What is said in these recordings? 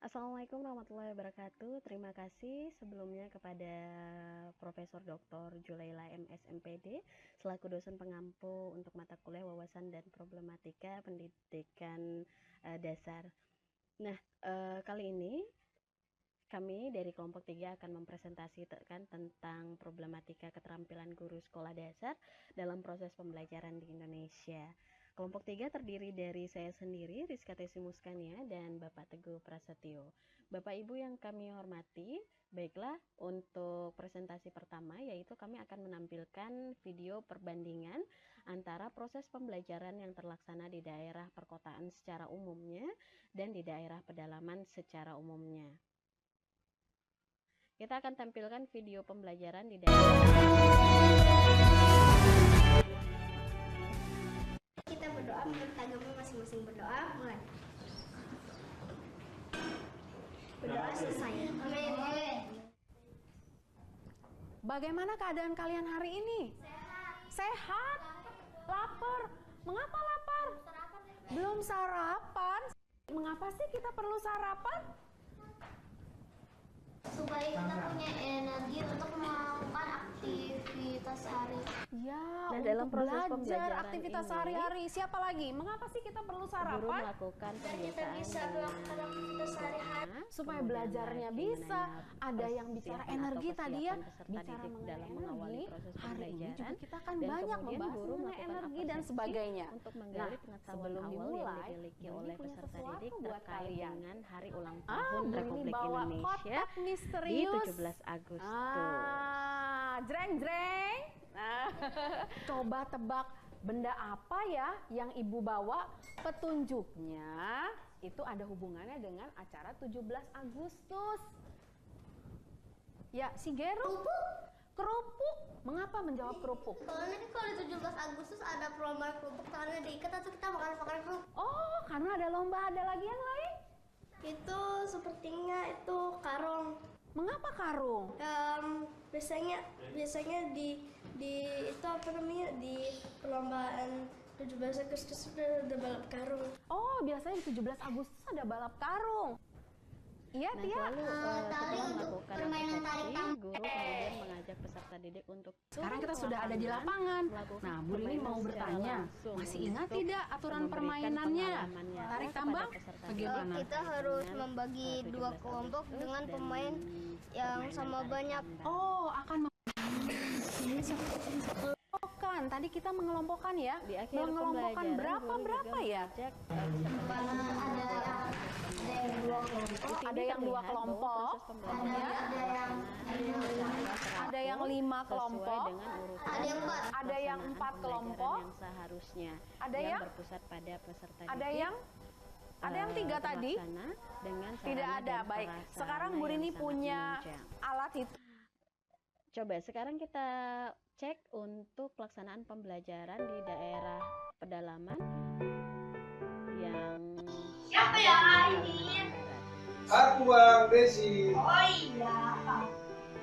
Assalamualaikum warahmatullahi wabarakatuh. Terima kasih sebelumnya kepada Profesor Dr. Julaila MS MPD selaku dosen pengampu untuk mata kuliah wawasan dan problematika pendidikan dasar. Nah, kali ini kami dari kelompok 3 akan mempresentasikan tentang problematika keterampilan guru sekolah dasar dalam proses pembelajaran di Indonesia. Kelompok 3 terdiri dari saya sendiri, Rizka Tesi Muskania, dan Bapak Teguh Prasetyo. Bapak Ibu yang kami hormati, baiklah untuk presentasi pertama yaitu kami akan menampilkan video perbandingan antara proses pembelajaran yang terlaksana di daerah perkotaan secara umumnya dan di daerah pedalaman secara umumnya. Kita akan tampilkan video pembelajaran di daerah. Kita berdoa menurut agama masing-masing. Berdoa mulai. Berdoa selesai. Amin. Bagaimana keadaan kalian hari ini? Sehat? Lapar? Mengapa lapar? Belum sarapan? Mengapa sih kita perlu sarapan? Supaya kita punya energi untuk melakukan aktivitas hari. Ya, Nah, untuk dalam proses belajar pembelajaran aktivitas ini, sehari-hari. Siapa lagi? Mengapa sih kita perlu Guru sarapan? melakukan Biar kita pembiasaan bisa melakukan aktivitas sehari-hari. Supaya kemudian belajarnya lagi bisa. menanya Ada yang bicara persiapan energi atau tadi ya. kesiapan peserta Bicara didik mengenai dalam mengawali energi. proses Hari ini juga pembelajaran. kita akan Dan banyak kemudian membahas guru mengenai melakukan energi dan apresiasi sebagainya. untuk menggali Nah, pengetahuan sebelum awal dimulai, yang dimiliki Bu Ini oleh punya peserta sesuatu didik buat terkait kalian. dengan hari ulang tahun Bu Ini Republik bawa Indonesia kotak di misterius. 17 Agustus. Jreng jreng. Nah, coba tebak benda apa ya yang ibu bawa? Petunjuknya itu ada hubungannya dengan acara 17 Agustus. Ya, si Gero. Kerupuk. Mengapa menjawab kerupuk? Soalnya kan kalau di 17 Agustus ada perlombaan kerupuk, tangannya diikat atau kita makan kerupuk. Oh, karena ada lomba, ada lagi yang lain. Itu sepertinya itu karung. Mengapa karung? Biasanya di itu apa namanya, di perlombaan 17 Agustus sudah ada balap karung. Oh, biasanya di 17 Agustus ada balap karung. Iya, Nah, Tia. lalu tari setelah untuk melakukan permainan tarik persepsi, tambang. guru kemudian mengajak peserta didik untuk Sekarang turun kita ke sudah ada di lapangan. melakukan Nah, Bu Rini permainan mau secara bertanya, langsung masih ingat untuk tidak aturan memberikan permainannya? pengalamannya Tarik kepada tambang? peserta Bagaimana? didik Kita terkait harus dengan, membagi 17 dua kelompok Agustus dengan dan pemain yang permainan sama tarik banyak. tambang. Oh, akan mengelompokkan. Tadi kita mengelompokkan ya. Di akhir Mengelompokkan pembelajaran, berapa guru juga ya? mengajak peserta Ada yang dua kelompok. Ada yang 5 kelompok. Ada yang 4. Ada yang 4 kelompok. yang seharusnya Ada yang berpusat pada peserta Ada didik, yang 3 tadi. terlaksana dengan Tidak sarana ada. dan Baik. prasarana Sekarang Bu yang Rini sangat punya menunjang. alat itu. Coba sekarang kita cek untuk pelaksanaan pembelajaran di daerah pedalaman yang Siapa ya ini? Aku Bang Desi. Oh iya.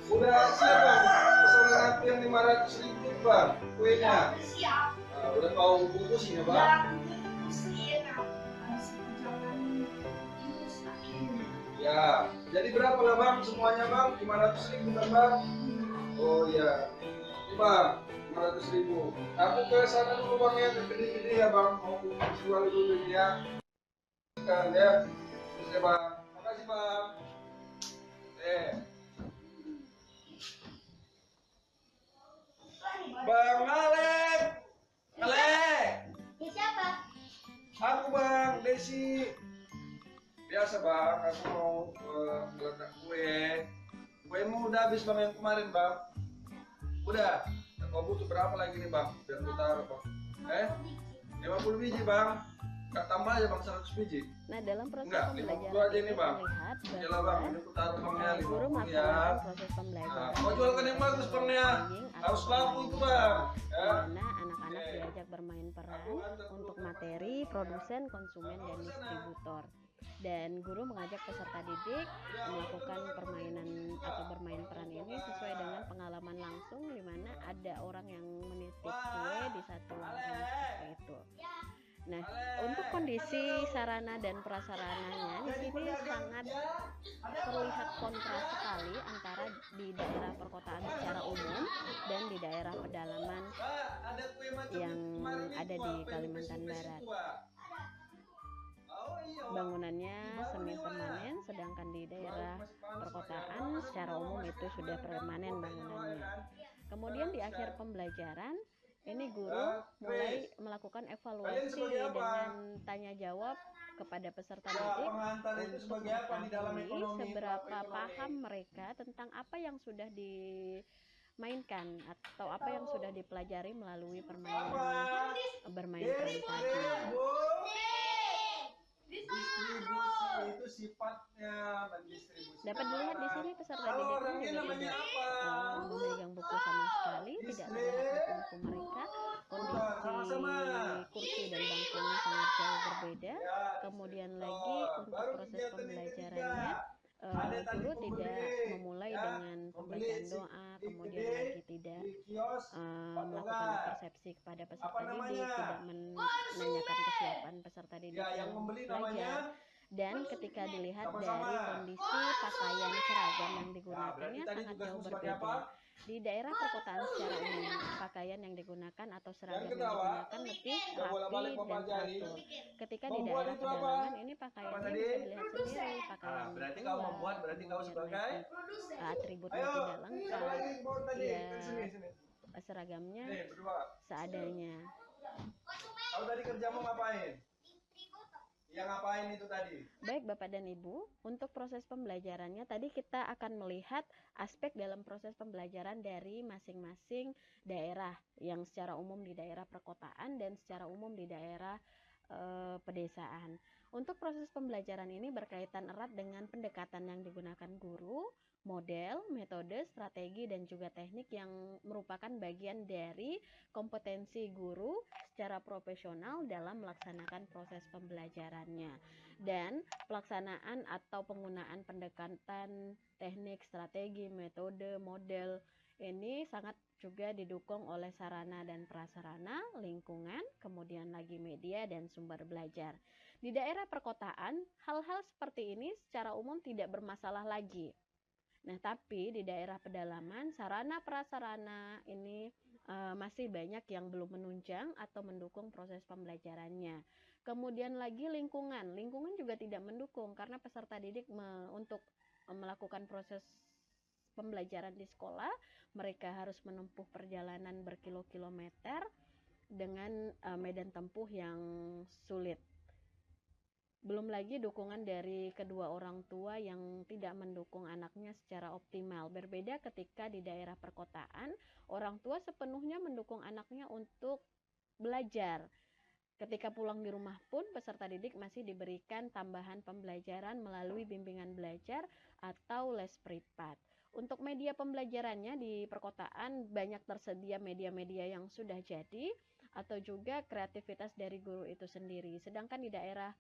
Udah siap Bang? Pesanan aku yang 500.000 Bang, kuenya. Siap. Nah, udah kau bungkusin ya Bang? Ya, jadi berapa lah Bang semuanya Bang? 500.000 kan Bang? Oh iya, ini Bang, 500.000. Aku ke sana dulu Bang ya, ke gede-gede ya Bang. Mau jual dulu ini ya. Kan ya, terus ya Bang. Makasih Bang. Bang Alek. Alek. Ini siapa? Aku Bang Desi. Biasa Bang, aku mau meletak kue. Kuemu udah habis Bang yang kemarin Bang. Udah. Dan kau butuh berapa lagi nih Bang? Biar ku taruh Bang. 50 biji Bang. Kak tambah aja Bang 100 biji. Nah, dalam proses Enggak, pembelajaran 50 aja ini itu Bang. terlihat Oke lah Bang, bahwa ini ku taruh Bangnya guru 50 ya. melaksanakan proses Nah, pembelajaran kau jualkan yang bagus Bang ya. Harus laku itu Bang. Ya. di mana anak-anak diajak bermain peran untuk materi, produsen, konsumen, dan distributor. Dan guru mengajak peserta didik melakukan permainan atau bermain peran ini sesuai dengan pengalaman langsung, di mana ada orang yang menitip kue di satu warung seperti itu. Nah, untuk kondisi sarana dan prasarananya di sini sangat terlihat kontras sekali antara di daerah perkotaan secara umum dan di daerah pedalaman yang ada di Kalimantan Barat. Bangunannya semi permanen, sedangkan di daerah perkotaan secara umum itu sudah permanen bangunannya. Kemudian di akhir pembelajaran ini guru mulai melakukan evaluasi dengan tanya jawab kepada peserta didik untuk mengetahui seberapa paham mereka tentang apa yang sudah dimainkan atau apa yang sudah dipelajari melalui permainan bermain peran tadi. Distribusi itu sifatnya mendistribusikan. Dapat dilihat di sini peserta didiknya juga tidak memegang buku sama sekali, tidak terlihat buku-buku mereka. Kondisi kursi dan bangkunya sangat jauh berbeda. Kemudian lagi untuk proses pembelajarannya, guru tidak memulai dengan pembacaan doa, kemudian lagi tidak melakukan persepsi kepada peserta didik, tidak menanyakan kesiapan peserta didik yang belajar. Dan ketika dilihat dari kondisi pakaian seragam yang digunakannya sangat jauh berbeda. Di daerah perkotaan secara umum, pakaian yang digunakan atau seragam yang digunakan lebih rapi dan teratur. Ketika di daerah pedalaman ini pakaiannya bisa dilihat sendiri, pakaian keluar, kemudian lagi atributnya tidak lengkap, ya seragamnya seadanya. Kalau tadi kerjamu ngapain? Yang ngapain itu tadi? Baik Bapak dan Ibu, untuk proses pembelajarannya tadi kita akan melihat aspek dalam proses pembelajaran dari masing-masing daerah, yang secara umum di daerah perkotaan dan secara umum di daerah pedesaan. Untuk proses pembelajaran ini berkaitan erat dengan pendekatan yang digunakan guru, model, metode, strategi, dan juga teknik yang merupakan bagian dari kompetensi guru secara profesional dalam melaksanakan proses pembelajarannya. Dan pelaksanaan atau penggunaan pendekatan teknik, strategi, metode, model ini sangat juga didukung oleh sarana dan prasarana, lingkungan, kemudian lagi media dan sumber belajar. Di daerah perkotaan, hal-hal seperti ini secara umum tidak bermasalah lagi. Nah, tapi di daerah pedalaman, sarana prasarana ini masih banyak yang belum menunjang atau mendukung proses pembelajarannya. Kemudian lagi lingkungan juga tidak mendukung karena peserta didik untuk melakukan proses pembelajaran di sekolah, mereka harus menempuh perjalanan berkilo-kilometer dengan medan tempuh yang sulit. Belum lagi dukungan dari kedua orang tua yang tidak mendukung anaknya secara optimal. Berbeda ketika di daerah perkotaan, orang tua sepenuhnya mendukung anaknya untuk belajar. Ketika pulang di rumah pun, peserta didik masih diberikan tambahan pembelajaran melalui bimbingan belajar atau les privat. Untuk media pembelajarannya di perkotaan banyak tersedia media-media yang sudah jadi atau juga kreativitas dari guru itu sendiri. Sedangkan di daerah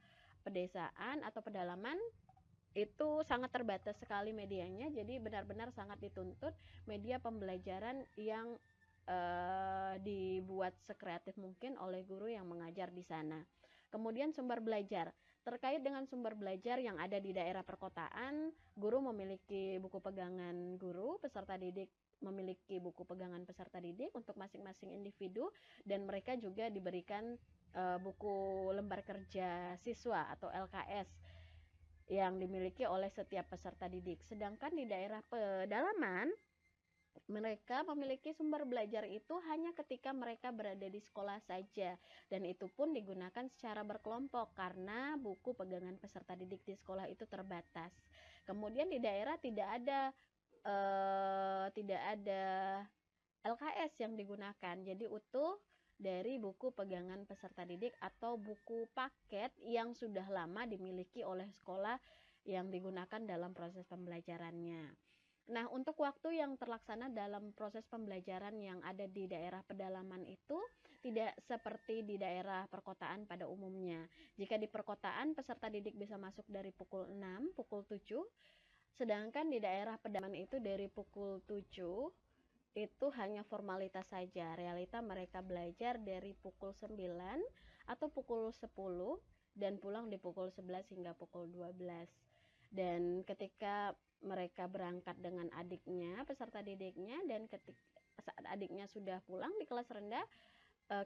pedesaan atau pedalaman itu sangat terbatas sekali medianya, jadi benar-benar sangat dituntut media pembelajaran yang dibuat sekreatif mungkin oleh guru yang mengajar di sana. Kemudian sumber belajar. Terkait dengan sumber belajar yang ada di daerah perkotaan, guru memiliki buku pegangan guru, peserta didik memiliki buku pegangan peserta didik untuk masing-masing individu, dan mereka juga diberikan buku lembar kerja siswa atau LKS yang dimiliki oleh setiap peserta didik. Sedangkan di daerah pedalaman, mereka memiliki sumber belajar itu hanya ketika mereka berada di sekolah saja, dan itu pun digunakan secara berkelompok karena buku pegangan peserta didik di sekolah itu terbatas. Kemudian di daerah tidak ada LKS yang digunakan, jadi utuh dari buku pegangan peserta didik atau buku paket yang sudah lama dimiliki oleh sekolah yang digunakan dalam proses pembelajarannya. Nah, untuk waktu yang terlaksana dalam proses pembelajaran yang ada di daerah pedalaman itu tidak seperti di daerah perkotaan pada umumnya. Jika di perkotaan, peserta didik bisa masuk dari pukul 6, pukul 7, sedangkan di daerah pedalaman itu dari pukul 7 itu hanya formalitas saja. Realita mereka belajar dari pukul 9 atau pukul 10 dan pulang di pukul 11 hingga pukul 12. Dan ketika mereka berangkat dengan adiknya, peserta didiknya, dan saat adiknya sudah pulang di kelas rendah,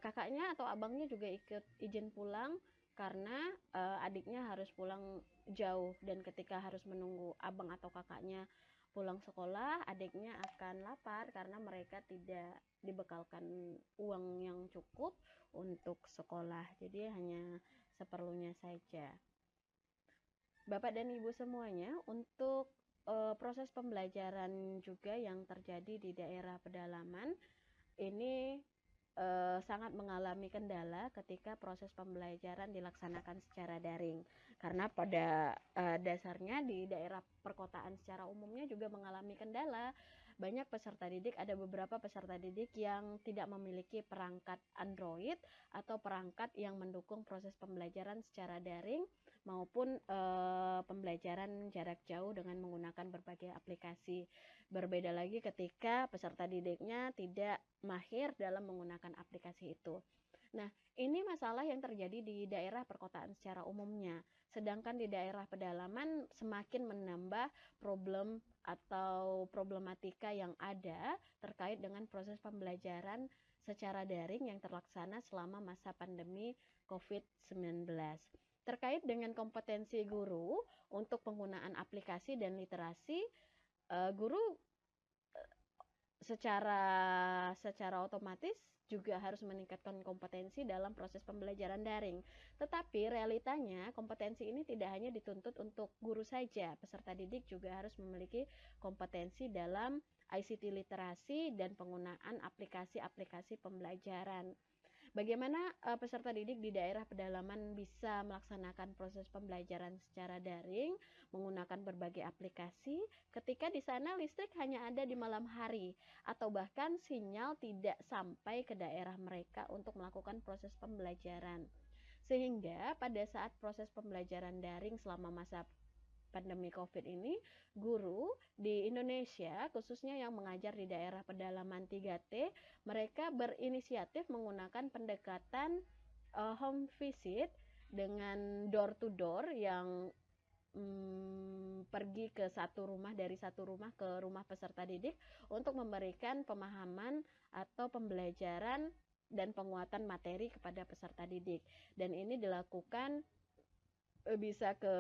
kakaknya atau abangnya juga ikut izin pulang karena adiknya harus pulang jauh, dan ketika harus menunggu abang atau kakaknya pulang sekolah, adiknya akan lapar karena mereka tidak dibekalkan uang yang cukup untuk sekolah, jadi hanya seperlunya saja. Bapak dan Ibu semuanya, untuk proses pembelajaran juga yang terjadi di daerah pedalaman ini sangat mengalami kendala ketika proses pembelajaran dilaksanakan secara daring, karena pada dasarnya di daerah perkotaan secara umumnya juga mengalami kendala. Banyak peserta didik, ada beberapa peserta didik yang tidak memiliki perangkat Android atau perangkat yang mendukung proses pembelajaran secara daring maupun pembelajaran jarak jauh dengan menggunakan berbagai aplikasi. Berbeda lagi ketika peserta didiknya tidak mahir dalam menggunakan aplikasi itu. Nah, ini masalah yang terjadi di daerah perkotaan secara umumnya. Sedangkan di daerah pedalaman semakin menambah problem atau problematika yang ada terkait dengan proses pembelajaran secara daring yang terlaksana selama masa pandemi COVID-19. Terkait dengan kompetensi guru untuk penggunaan aplikasi dan literasi, guru secara otomatis juga harus meningkatkan kompetensi dalam proses pembelajaran daring. Tetapi realitanya kompetensi ini tidak hanya dituntut untuk guru saja, peserta didik juga harus memiliki kompetensi dalam ICT literasi dan penggunaan aplikasi-aplikasi pembelajaran. Bagaimana peserta didik di daerah pedalaman bisa melaksanakan proses pembelajaran secara daring menggunakan berbagai aplikasi ketika di sana listrik hanya ada di malam hari atau bahkan sinyal tidak sampai ke daerah mereka untuk melakukan proses pembelajaran. Sehingga pada saat proses pembelajaran daring selama masa pandemi COVID ini, guru di Indonesia, khususnya yang mengajar di daerah pedalaman 3T, mereka berinisiatif menggunakan pendekatan home visit dengan door to door yang pergi ke dari satu rumah ke rumah peserta didik untuk memberikan pemahaman atau pembelajaran dan penguatan materi kepada peserta didik. Dan ini dilakukan bisa ke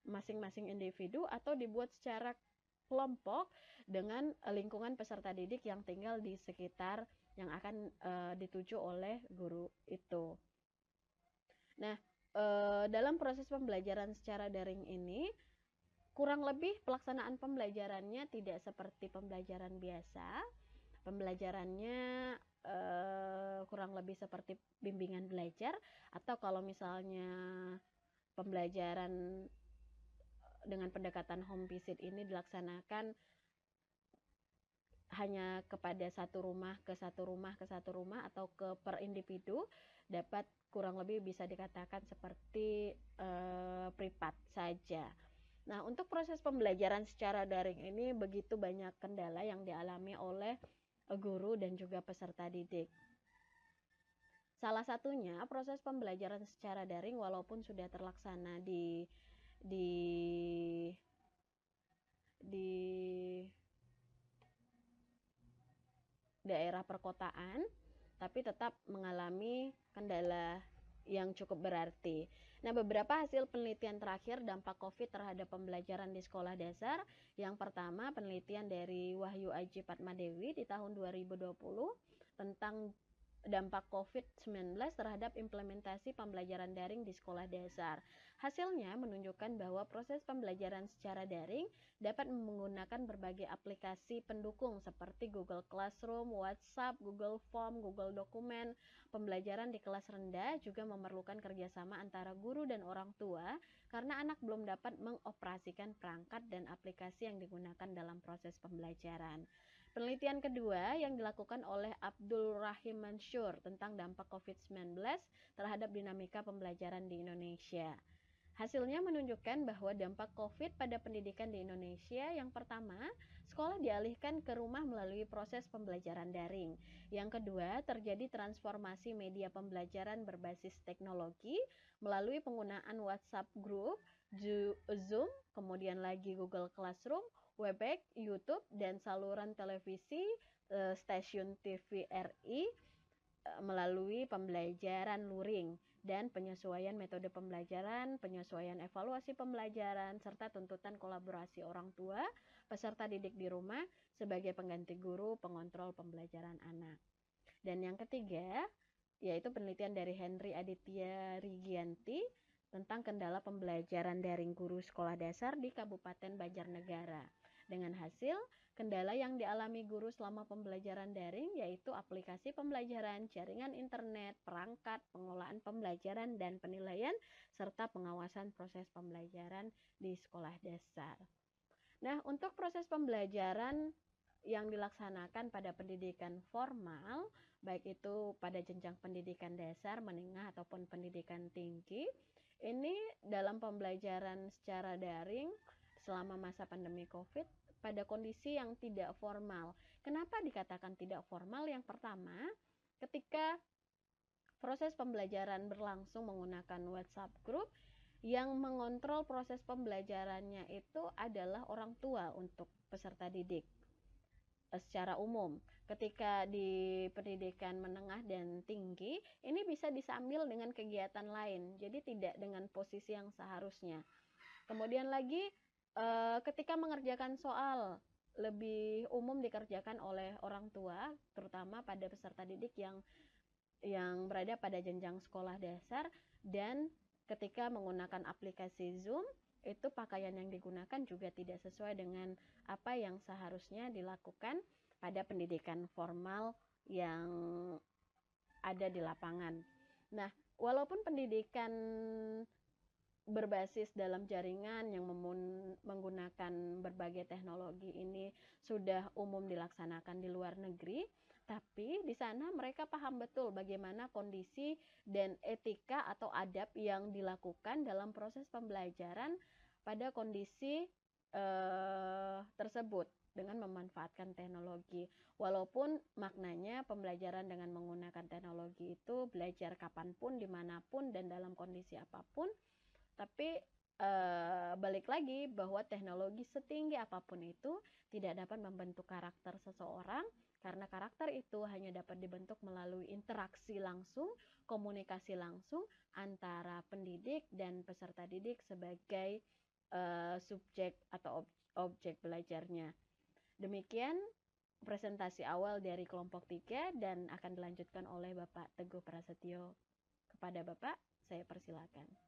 masing-masing individu atau dibuat secara kelompok dengan lingkungan peserta didik yang tinggal di sekitar yang akan dituju oleh guru itu. Nah, dalam proses pembelajaran secara daring ini kurang lebih pelaksanaan pembelajarannya tidak seperti pembelajaran biasa. Pembelajarannya kurang lebih seperti bimbingan belajar, atau kalau misalnya pembelajaran dengan pendekatan home visit ini dilaksanakan hanya kepada satu rumah ke satu rumah atau ke per individu, dapat kurang lebih bisa dikatakan seperti privat saja. Nah, untuk proses pembelajaran secara daring ini begitu banyak kendala yang dialami oleh guru dan juga peserta didik. Salah satunya proses pembelajaran secara daring walaupun sudah terlaksana di daerah perkotaan, tapi tetap mengalami kendala yang cukup berarti. Nah, beberapa hasil penelitian terakhir dampak COVID terhadap pembelajaran di sekolah dasar. Yang pertama, penelitian dari Wahyu Aji Padmadewi di tahun 2020 tentang dampak COVID-19 terhadap implementasi pembelajaran daring di sekolah dasar. Hasilnya menunjukkan bahwa proses pembelajaran secara daring dapat menggunakan berbagai aplikasi pendukung seperti Google Classroom, WhatsApp, Google Form, Google Dokumen. Pembelajaran di kelas rendah juga memerlukan kerjasama antara guru dan orang tua karena anak belum dapat mengoperasikan perangkat dan aplikasi yang digunakan dalam proses pembelajaran. Penelitian kedua yang dilakukan oleh Abdul Rahim Mansur tentang dampak COVID-19 terhadap dinamika pembelajaran di Indonesia. Hasilnya menunjukkan bahwa dampak COVID pada pendidikan di Indonesia yang pertama, sekolah dialihkan ke rumah melalui proses pembelajaran daring. Yang kedua, terjadi transformasi media pembelajaran berbasis teknologi melalui penggunaan WhatsApp Group, Zoom, kemudian lagi Google Classroom, Webex, YouTube, dan saluran televisi, stasiun TV RI melalui pembelajaran luring dan penyesuaian metode pembelajaran, penyesuaian evaluasi pembelajaran, serta tuntutan kolaborasi orang tua, peserta didik di rumah sebagai pengganti guru pengontrol pembelajaran anak. Dan yang ketiga, yaitu penelitian dari Henry Aditya Rigianti tentang kendala pembelajaran daring guru sekolah dasar di Kabupaten Banjarnegara. Dengan hasil, kendala yang dialami guru selama pembelajaran daring yaitu aplikasi pembelajaran, jaringan internet, perangkat, pengelolaan pembelajaran dan penilaian, serta pengawasan proses pembelajaran di sekolah dasar. Nah, untuk proses pembelajaran yang dilaksanakan pada pendidikan formal, baik itu pada jenjang pendidikan dasar, menengah, ataupun pendidikan tinggi, ini dalam pembelajaran secara daring selama masa pandemi COVID pada kondisi yang tidak formal. Kenapa dikatakan tidak formal? Yang pertama, ketika proses pembelajaran berlangsung menggunakan WhatsApp Group, yang mengontrol proses pembelajarannya itu adalah orang tua untuk peserta didik. Secara umum, ketika di pendidikan menengah dan tinggi, ini bisa disambil dengan kegiatan lain, jadi tidak dengan posisi yang seharusnya. Kemudian lagi, ketika mengerjakan soal, lebih umum dikerjakan oleh orang tua, terutama pada peserta didik yang berada pada jenjang sekolah dasar, dan ketika menggunakan aplikasi Zoom, itu pakaian yang digunakan juga tidak sesuai dengan apa yang seharusnya dilakukan pada pendidikan formal yang ada di lapangan. Nah, walaupun pendidikan berbasis dalam jaringan yang menggunakan berbagai teknologi ini sudah umum dilaksanakan di luar negeri, tapi di sana mereka paham betul bagaimana kondisi dan etika atau adab yang dilakukan dalam proses pembelajaran pada kondisi tersebut dengan memanfaatkan teknologi. Walaupun maknanya pembelajaran dengan menggunakan teknologi itu belajar kapanpun, dimanapun, dan dalam kondisi apapun, tapi balik lagi bahwa teknologi setinggi apapun itu tidak dapat membentuk karakter seseorang, karena karakter itu hanya dapat dibentuk melalui interaksi langsung, komunikasi langsung antara pendidik dan peserta didik sebagai subjek atau objek belajarnya. Demikian presentasi awal dari kelompok 3 dan akan dilanjutkan oleh Bapak Teguh Prasetyo. Kepada Bapak, saya persilakan.